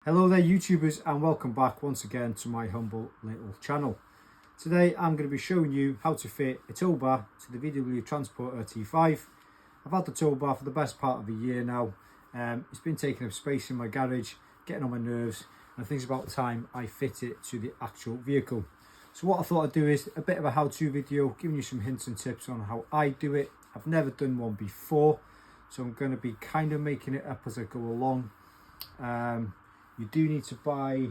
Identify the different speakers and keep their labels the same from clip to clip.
Speaker 1: Hello there YouTubers, and welcome back once again to my humble little channel. Today I'm going to be showing you how to fit a tow bar to the VW Transporter T5. I've had the tow bar for the best part of a year now. It's been taking up space in my garage, getting on my nerves, and I think it's about time I fit it to the actual vehicle. So what I thought I'd do is a bit of a how-to video, giving you some hints and tips on how I do it. I've never done one before, so I'm going to be kind of making it up as I go along. You do need to buy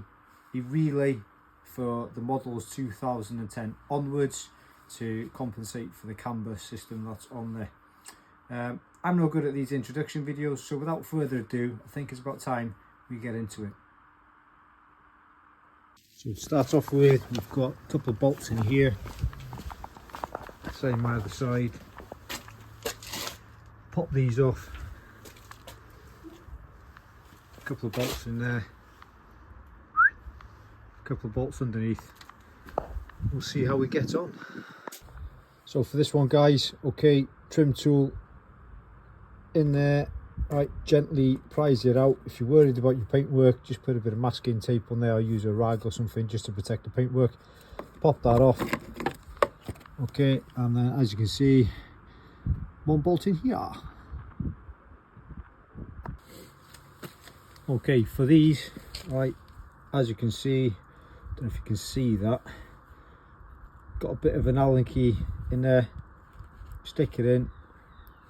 Speaker 1: a relay for the models 2010 onwards to compensate for the camber system that's on there. I'm no good at these introduction videos, so without further ado, I think it's about time we get into it. So to start off with, we've got a couple of bolts in here, same either side. Pop these off, a couple of bolts in there, a couple of bolts underneath. We'll see how we get on. So for this one, guys, okay, trim tool in there, right, gently prise it out. If you're worried about your paintwork, just put a bit of masking tape on there, or use a rag or something just to protect the paintwork. Pop that off, okay, and then as you can see, one bolt in here. Okay, for these, right, as you can see, don't know if you can see that, got a bit of an Allen key in there. Stick it in,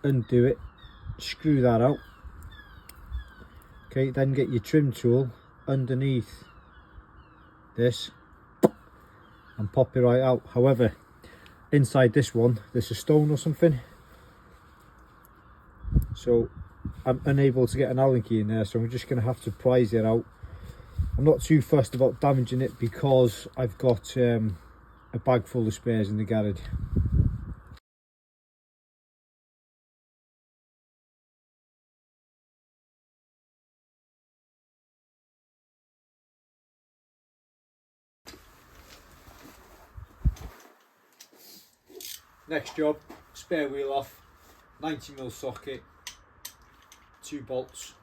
Speaker 1: undo it, screw that out. Okay, then get your trim tool underneath this and pop it right out. However, inside this one there's a stone or something, so I'm unable to get an Allen key in there, so I'm just going to have to prise it out. I'm not too fussed about damaging it because I've got a bag full of spares in the garage. Next job, spare wheel off, 90mm socket, 2 bolts.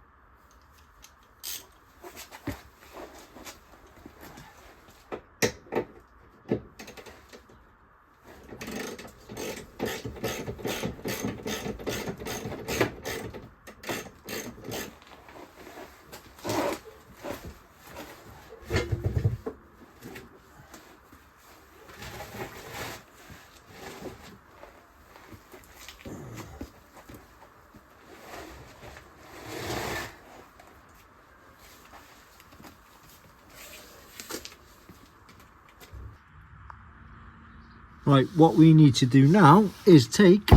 Speaker 1: Right, what we need to do now is take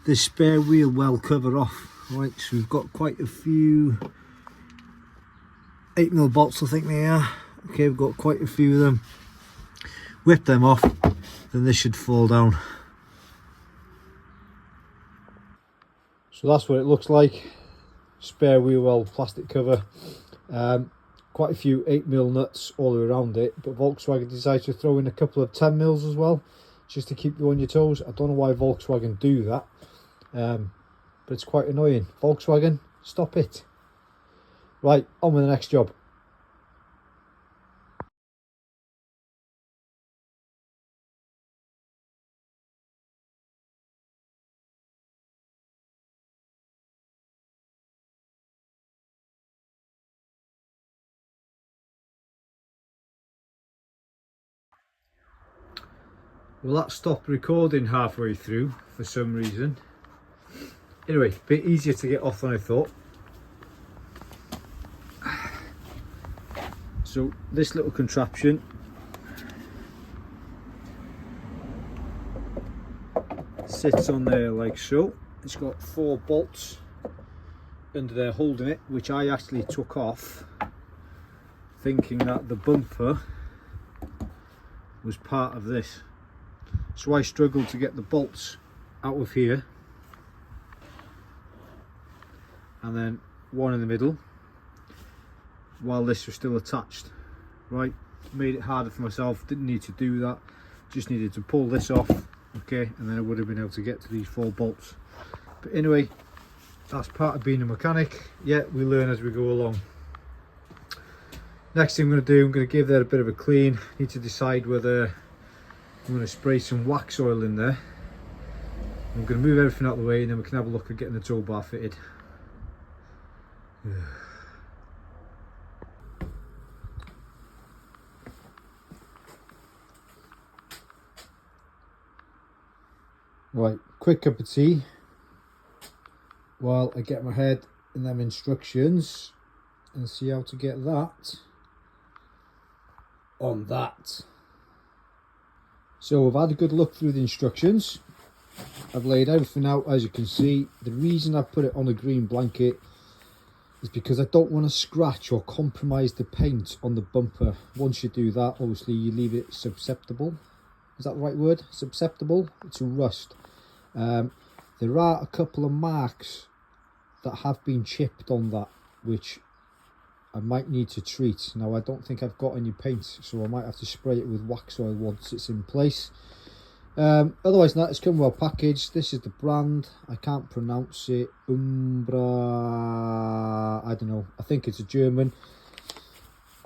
Speaker 1: the spare wheel well cover off. Right, so we've got quite a few 8mm bolts, I think they are. Okay, we've got quite a few of them. Whip them off, then this should fall down. So that's what it looks like. Spare wheel well plastic cover. Quite a few 8mm nuts all around it, but Volkswagen decided to throw in a couple of 10mm as well, just to keep you on your toes. I don't know why Volkswagen do that, but it's quite annoying. Volkswagen, stop it. Right, on with the next job. Well, that stopped recording halfway through for some reason. Anyway, a bit easier to get off than I thought. So this little contraption sits on there like so. It's got 4 bolts under there holding it, which I actually took off thinking that the bumper was part of this. So I struggled to get the bolts out of here, and then one in the middle while this was still attached. Right, made it harder for myself, didn't need to do that, just needed to pull this off, okay, and then I would have been able to get to these 4 bolts. But anyway, that's part of being a mechanic. Yeah, we learn as we go along. Next thing I'm going to do, I'm going to give that a bit of a clean. Need to decide whether I'm going to spray some wax oil in there. I'm going to move everything out of the way and then we can have a look at getting the tow bar fitted. Right, quick cup of tea while I get my head in them instructions and see how to get that on that. So I've had a good look through the instructions. I've laid everything out as you can see. The reason I put it on a green blanket is because I don't want to scratch or compromise the paint on the bumper. Once you do that, obviously you leave it susceptible. Is that the right word? Susceptible to rust. There are a couple of marks that have been chipped on that, which I might need to treat. Now I don't think I've got any paint, so I might have to spray it with wax oil once it's in place. Otherwise than that, it's come well packaged. This is the brand, I can't pronounce it. Umbra, I don't know, I think it's a German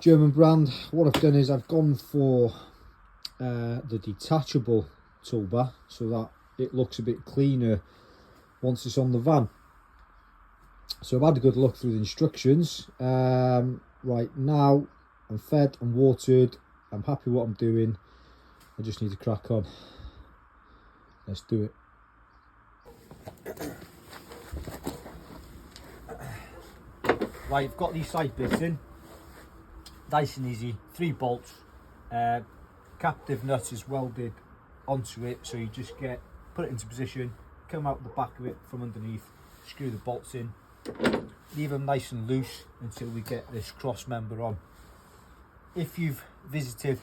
Speaker 1: brand. What I've done is I've gone for the detachable tow bar so that it looks a bit cleaner once it's on the van. So I've had a good look through the instructions. Right now I'm fed and watered, I'm happy what I'm doing, I just need to crack on. Let's do it. Right, I've got these side bits in, nice and easy, 3 bolts, captive nut is welded onto it, so you just put it into position, come out the back of it from underneath, screw the bolts in, leave them nice and loose until we get this cross member on. If you've visited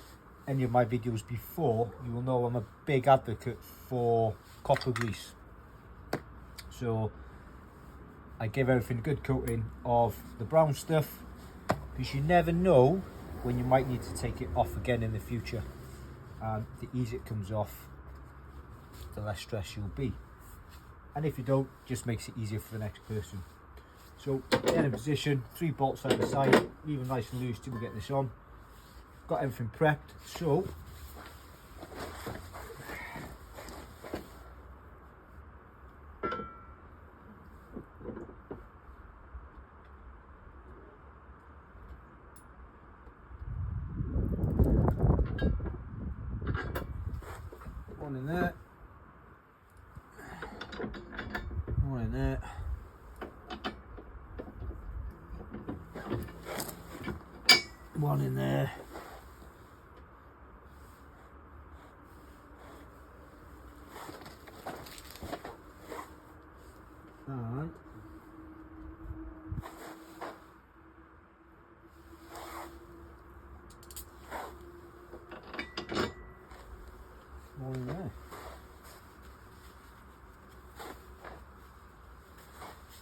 Speaker 1: any of my videos before, you will know I'm a big advocate for copper grease. So I give everything a good coating of the brown stuff, because you never know when you might need to take it off again in the future, and the easier it comes off, the less stress you'll be, and if you don't, just makes it easier for the next person. So get in position, 3 bolts either side, leave them nice and loose till we get this on. Got everything prepped, so one in there, one in there, one in there, and one in there.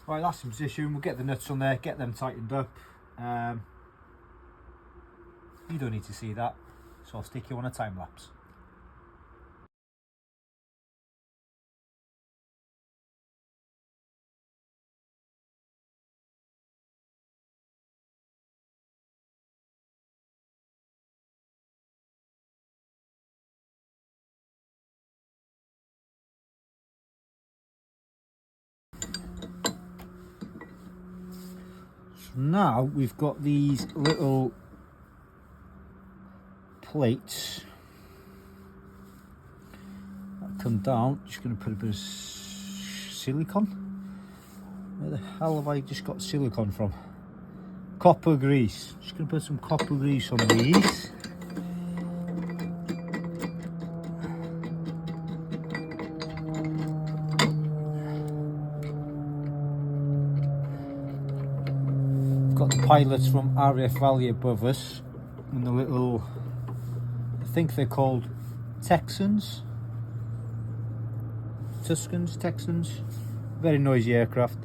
Speaker 1: Right, that's in position. We'll get the nuts on there, get them tightened up. You don't need to see that, so I'll stick you on a time lapse. So now we've got these little plates that come down. Just going to put a bit of silicone. Where the hell have I just got silicone from? Copper grease. Just going to put some copper grease on these. Got the pilots from RF Valley above us, and the little, I think they're called Texans, very noisy aircraft.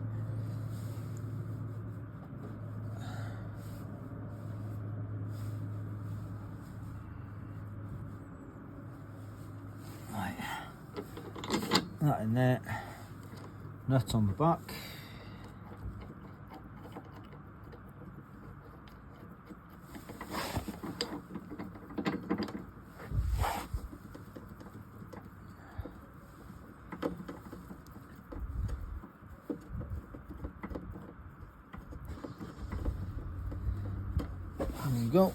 Speaker 1: Right, that in there, nut on the back. There you go.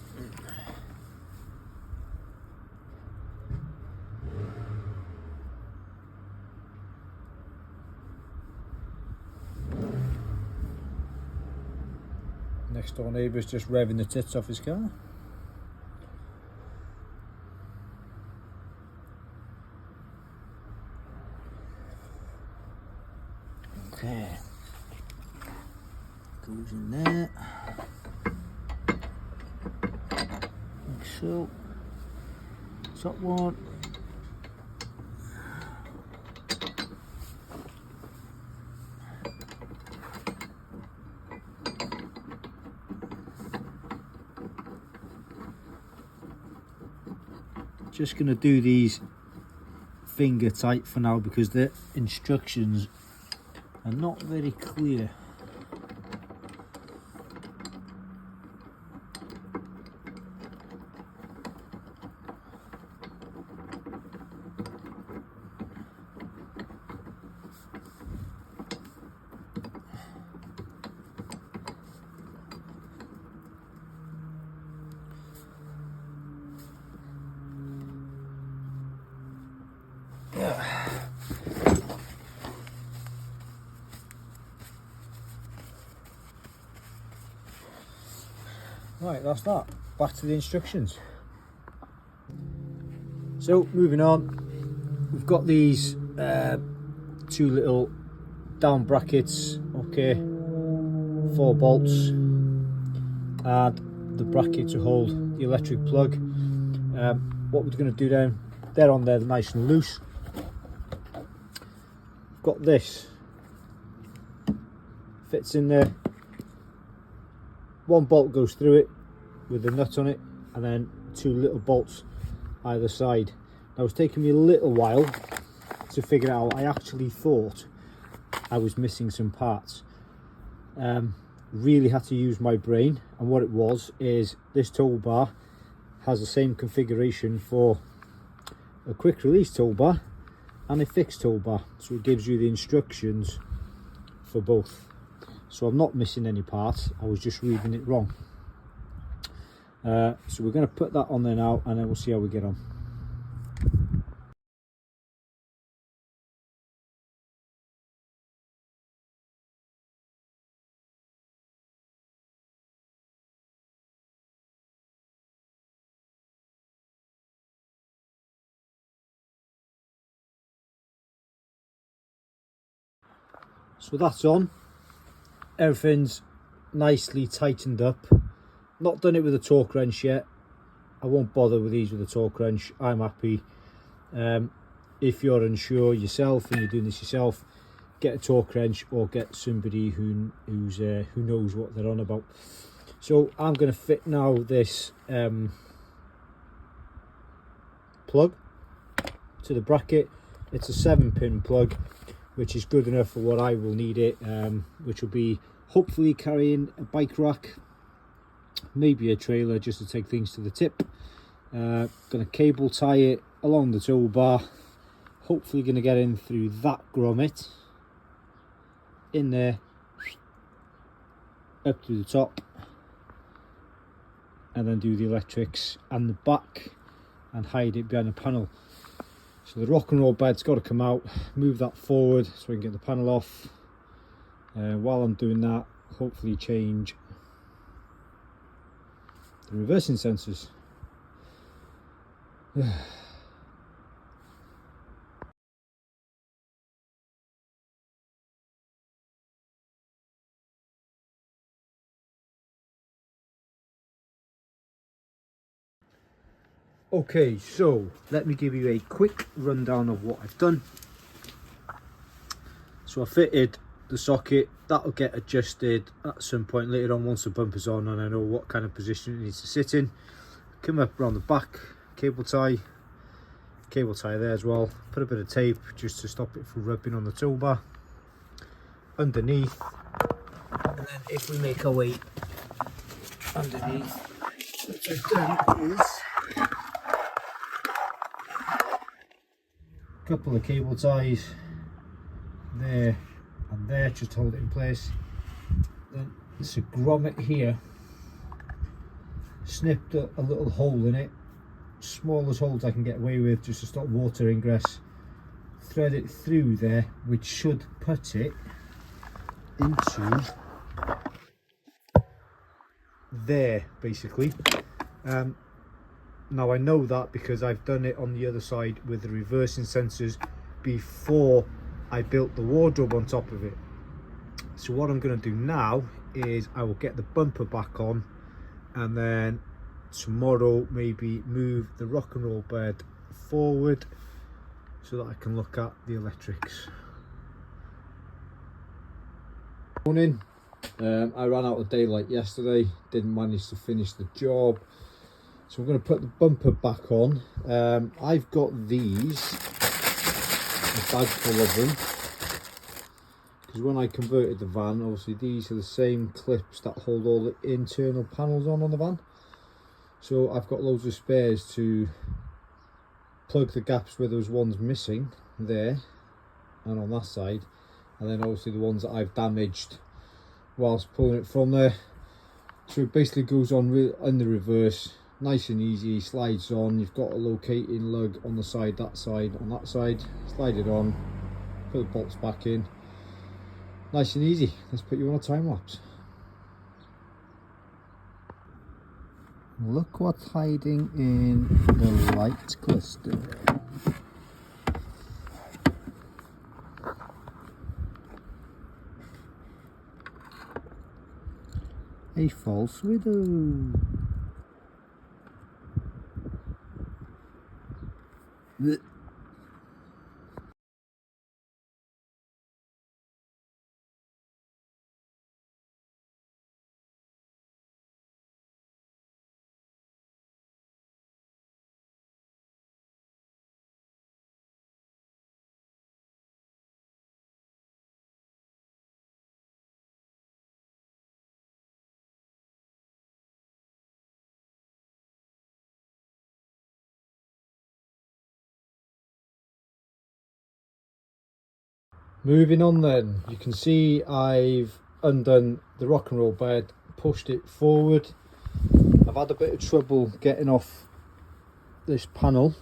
Speaker 1: Next door neighbour's just revving the tits off his car. Okay. Goes in there. Like so. Top one. Just going to do these finger tight for now because the instructions are not very clear. Right, that's that. Back to the instructions. So, moving on, we've got these two little down brackets, okay, 4 bolts, and the bracket to hold the electric plug. What we're going to do then, they're on there nice and loose. We've got this, fits in there. 1 bolt goes through it with the nut on it, and then 2 little bolts either side. Now it's taken me a little while to figure it out. I actually thought I was missing some parts. Really had to use my brain, and what it was is this tow bar has the same configuration for a quick release tow bar and a fixed tow bar, so it gives you the instructions for both. So I'm not missing any parts, I was just reading it wrong. So we're going to put that on there now, and then we'll see how we get on. So that's on. Everything's nicely tightened up. Not done it with a torque wrench yet. I won't bother with these with a torque wrench. I'm happy. If you're unsure yourself and you're doing this yourself, get a torque wrench or get somebody who knows what they're on about. So I'm going to fit now this plug to the bracket. It's a 7-pin plug, which is good enough for what I will need it, which will be hopefully carrying a bike rack, maybe a trailer just to take things to the tip. Going to cable tie it along the tow bar, hopefully going to get in through that grommet, in there, up to the top, and then do the electrics and the back and hide it behind the panel. So the rock and roll bed's got to come out, move that forward so we can get the panel off. While I'm doing that, hopefully change the reversing sensors. Okay, so let me give you a quick rundown of what I've done. So I fitted the socket, that'll get adjusted at some point later on once the bumper's on and I know what kind of position it needs to sit in. Come up around the back, cable tie there as well, put a bit of tape just to stop it from rubbing on the tow bar. Underneath, and then if we make our way underneath, what I've done is a couple of cable ties there and there just to hold it in place. Then there's a grommet here snipped a little hole in it, smallest holes I can get away with, just to stop water ingress. Thread it through there, which should put it into there basically. Now I know that because I've done it on the other side with the reversing sensors before I built the wardrobe on top of it. So what I'm going to do now is I will get the bumper back on, and then tomorrow maybe move the rock and roll bed forward so that I can look at the electrics. Morning. I ran out of daylight yesterday, didn't manage to finish the job, so I'm going to put the bumper back on. I've got these, a bag full of them, because when I converted the van, obviously these are the same clips that hold all the internal panels on the van, so I've got loads of spares to plug the gaps where those ones missing there and on that side, and then obviously the ones that I've damaged whilst pulling it from there. So it basically goes on in the reverse, nice and easy, slides on. You've got a locating lug on the side, that side, on that side, slide it on, put the bolts back in, nice and easy. Let's put you on a time lapse. Look what's hiding in the light cluster. A false widow. Moving on then, you can see I've undone the rock and roll bed, pushed it forward. I've had a bit of trouble getting off this panel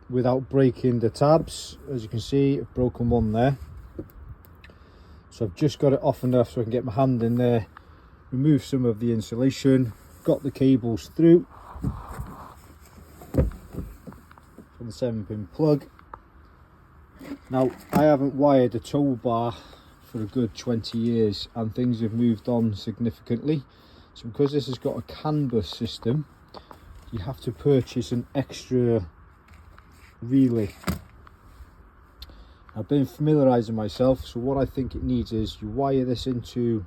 Speaker 1: without breaking the tabs. As you can see, I've broken one there. So I've just got it off enough so I can get my hand in there, remove some of the insulation, got the cables through from the 7-pin plug. Now, I haven't wired a tow bar for a good 20 years and things have moved on significantly. So because this has got a CAN bus system, you have to purchase an extra relay. I've been familiarising myself, so what I think it needs is you wire this into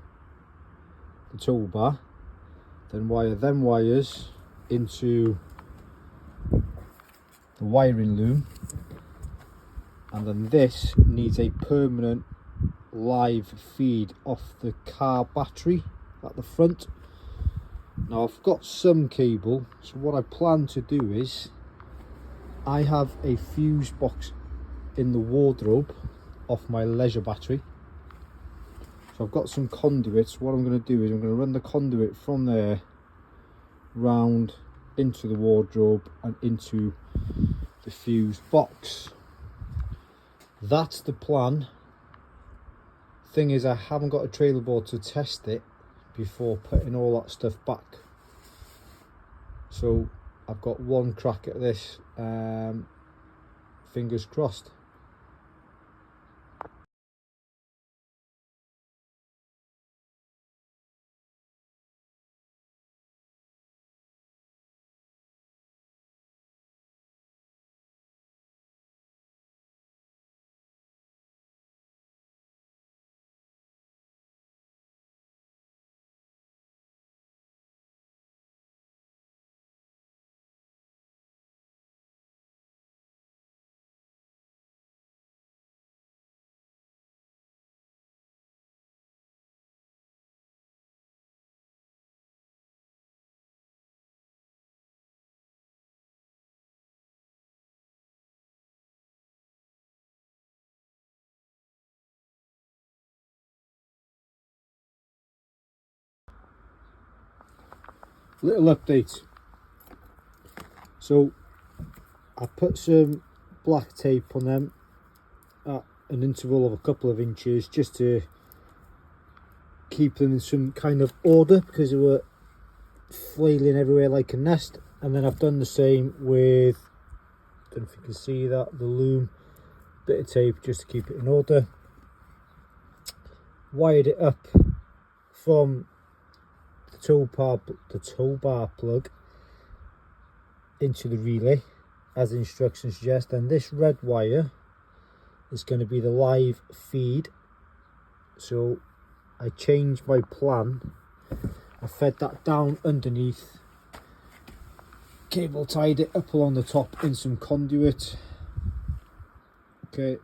Speaker 1: the tow bar, then wire them wires into the wiring loom, and then this needs a permanent live feed off the car battery at the front. Now I've got some cable, so what I plan to do is I have a fuse box in the wardrobe off my leisure battery. So I've got some conduits. What I'm going to do is I'm going to run the conduit from there round into the wardrobe and into the fuse box. That's the plan. Thing is, I haven't got a trailer board to test it before putting all that stuff back. So I've got one crack at this, fingers crossed. little update. So I put some black tape on them at an interval of a couple of inches just to keep them in some kind of order, because they were flailing everywhere like a nest. And then I've done the same with, I don't know if you can see that, the loom, bit of tape just to keep it in order. Wired it up from the towbar plug into the relay as the instructions suggest, and this red wire is going to be the live feed. So I changed my plan. I fed that down underneath, cable tied it up along the top in some conduit, okay,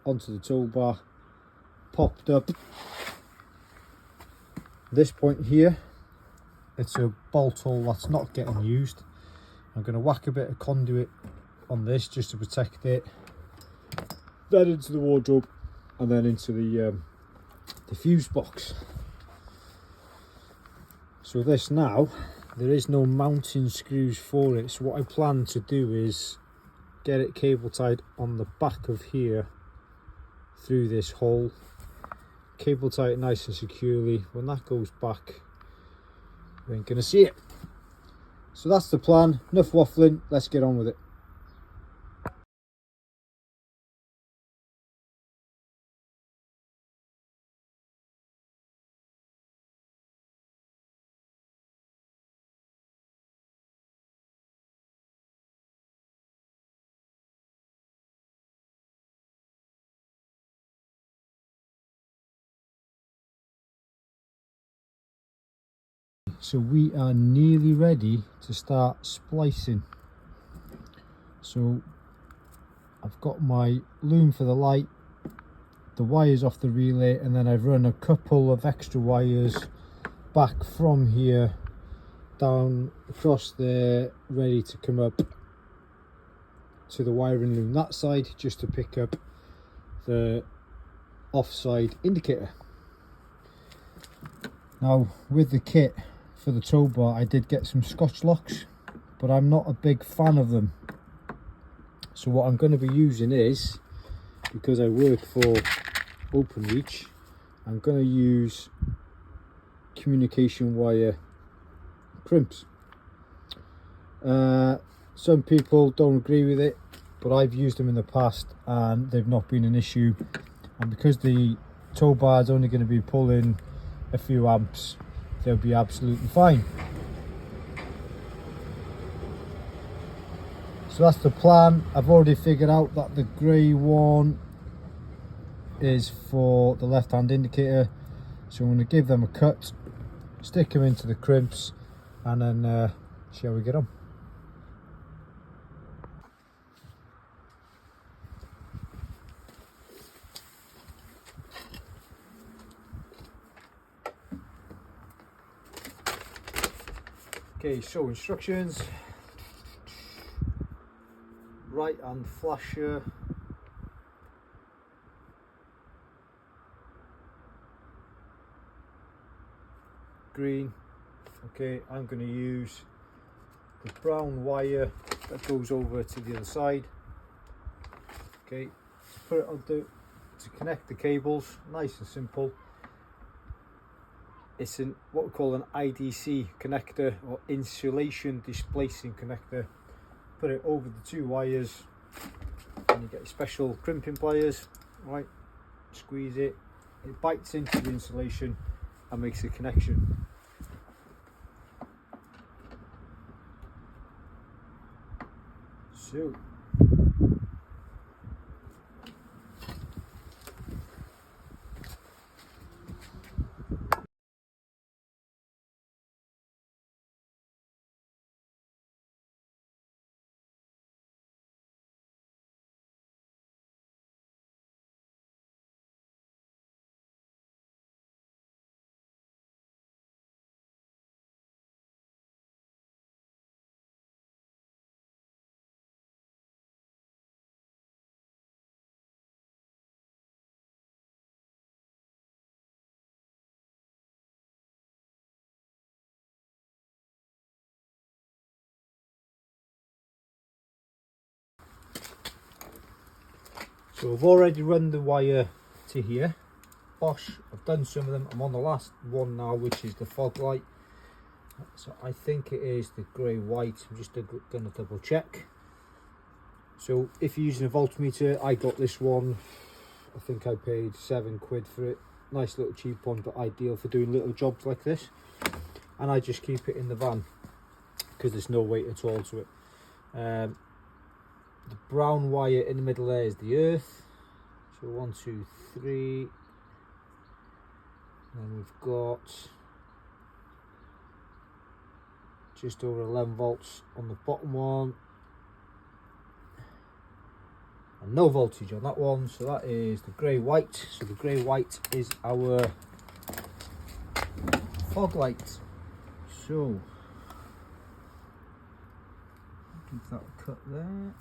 Speaker 1: onto the towbar, popped up. This point here, it's a bolt hole that's not getting used. I'm going to whack a bit of conduit on this just to protect it, then into the wardrobe, and then into the fuse box. So this now, there is no mounting screws for it, so what I plan to do is get it cable tied on the back of here through this hole, cable tie it nice and securely. When that goes back, we ain't gonna see it. So that's the plan. Enough waffling, let's get on with it. So we are nearly ready to start splicing. So I've got my loom for the light, the wires off the relay, and then I've run a couple of extra wires back from here down across there, ready to come up to the wiring loom that side, just to pick up the offside indicator. Now with the kit for the tow bar, I did get some Scotch locks, but I'm not a big fan of them. So what I'm going to be using is, because I work for Openreach, I'm going to use communication wire crimps. Some people don't agree with it, but I've used them in the past and they've not been an issue. And because the tow bar is only going to be pulling a few amps, they'll be absolutely fine. So that's the plan. I've already figured out that the grey one is for the left hand indicator, so I'm going to give them a cut, stick them into the crimps, and then see how we get on. Okay, so instructions: right hand flasher, green. Okay, I'm going to use the brown wire that goes over to the other side. Okay, to put it onto, to connect the cables, nice and simple. It's what we call an IDC connector, or insulation displacing connector. Put it over the two wires, and you get special crimping pliers. Right, squeeze it, it bites into the insulation and makes a connection. So So I've already run the wire to here. Bosh, I've done some of them. I'm on the last one now, which is the fog light. So I think it is the grey white. I'm just going to double check. So if you're using a voltmeter, I got this one. I think I paid £7 for it. Nice little cheap one, but ideal for doing little jobs like this. And I just keep it in the van because there's no weight at all to it. The brown wire in the middle there is the earth. So 1, 2, 3. And we've got just over 11 volts on the bottom one. And no voltage on that one, so that is the grey white. So the grey white is our fog light. So give that a cut there.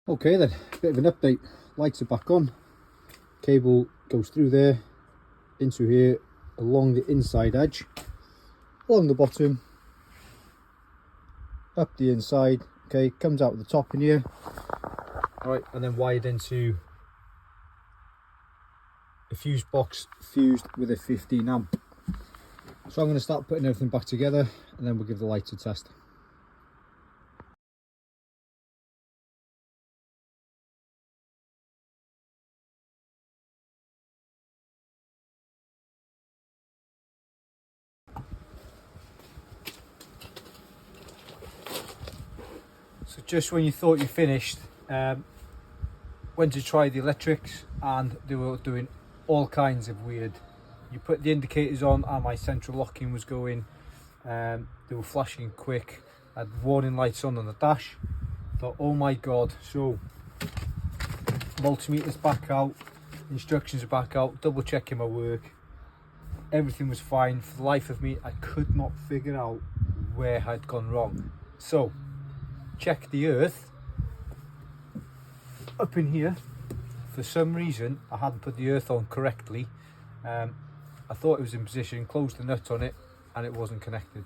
Speaker 1: Okay then, bit of an update. Lights are back on. Cable goes through there, into here, along the inside edge, along the bottom, up the inside, okay, comes out at the top in here. Alright, and then wired into a fuse box fused with a 15 amp. So I'm going to start putting everything back together and then we'll give the lights a test. So just when you thought you finished, went to try the electrics and they were doing all kinds of weird. You put the indicators on and my central locking was going. They were flashing quick. I had warning lights on the dash. Thought, oh my god. So multimeters back out, instructions are back out, double checking my work. Everything was fine. For the life of me, I could not figure out where I'd gone wrong. So check the earth up in here. For some reason I hadn't put the earth on correctly. I thought it was in position, closed the nut on it and it wasn't connected.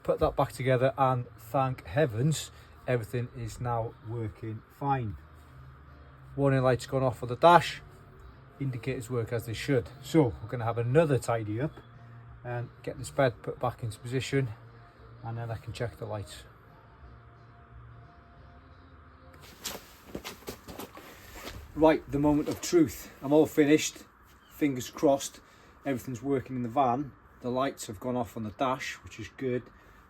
Speaker 1: Put that back together and thank heavens everything is now working fine. Warning lights gone off for the dash, indicators work as they should. So we're going to have another tidy up and get this bed put back into position and then I can check the lights. Right, the moment of truth. I'm all finished, fingers crossed, everything's working in the van. The lights have gone off on the dash, which is good,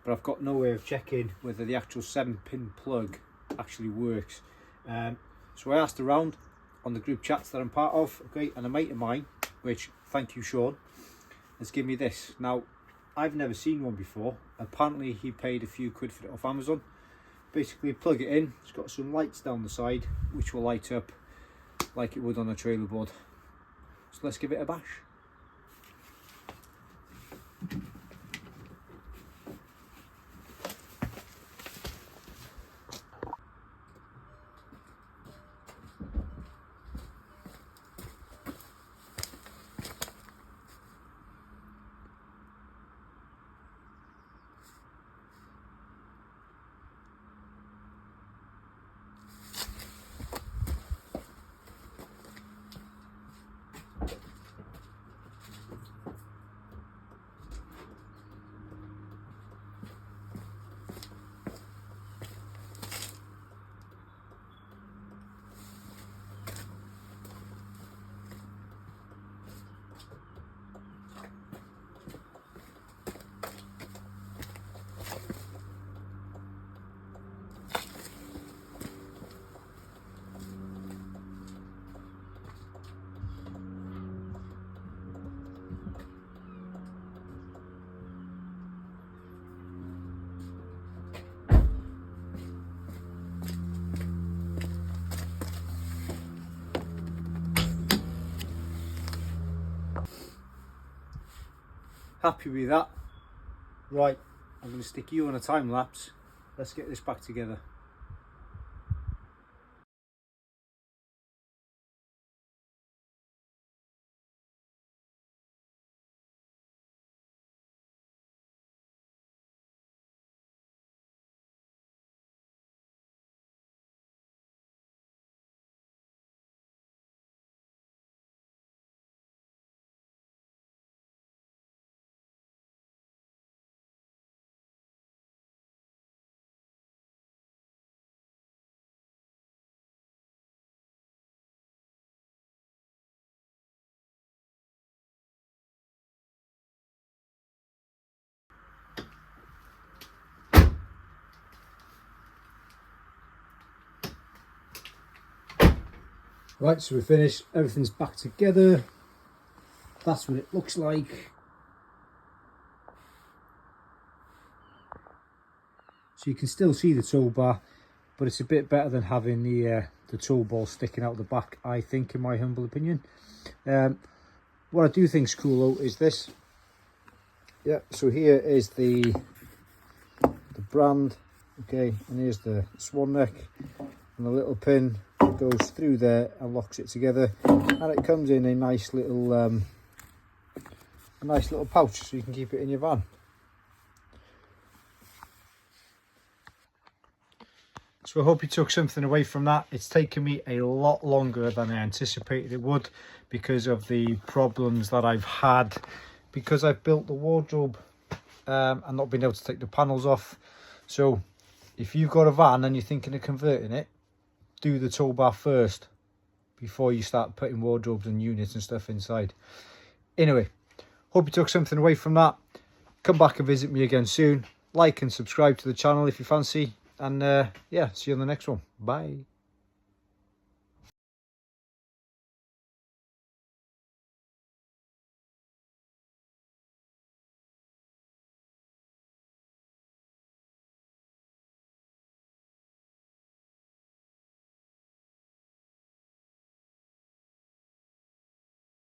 Speaker 1: but I've got no way of checking whether the actual 7-pin plug actually works. So I asked around on the group chats that I'm part of, okay, and a mate of mine, which, thank you Sean, has given me this. Now, I've never seen one before. Apparently he paid a few quid for it off Amazon. Basically plug it in, it's got some lights down the side, which will light up like it would on a trailer board. So let's give it a bash. happy with that. Right, I'm going to stick you on a time lapse. Let's get this back together. Right, so we're finished, everything's back together. That's what it looks like. So you can still see the toolbar, but it's a bit better than having the tool ball sticking out the back, I think, in my humble opinion. What I do think is cool though is this. Yeah, so here is the brand, okay, and here's the swan neck, and the little pin goes through there and locks it together, and it comes in a nice little pouch, so you can keep it in your van. So I hope you took something away from that. It's taken me a lot longer than I anticipated it would because of the problems that I've had, because I've built the wardrobe and not been able to take the panels off. So if you've got a van and you're thinking of converting it, do the toolbar first before you start putting wardrobes and units and stuff inside. Anyway, hope you took something away from that. Come back and visit me again soon. Like and subscribe to the channel if you fancy. And yeah, see you on the next one. Bye.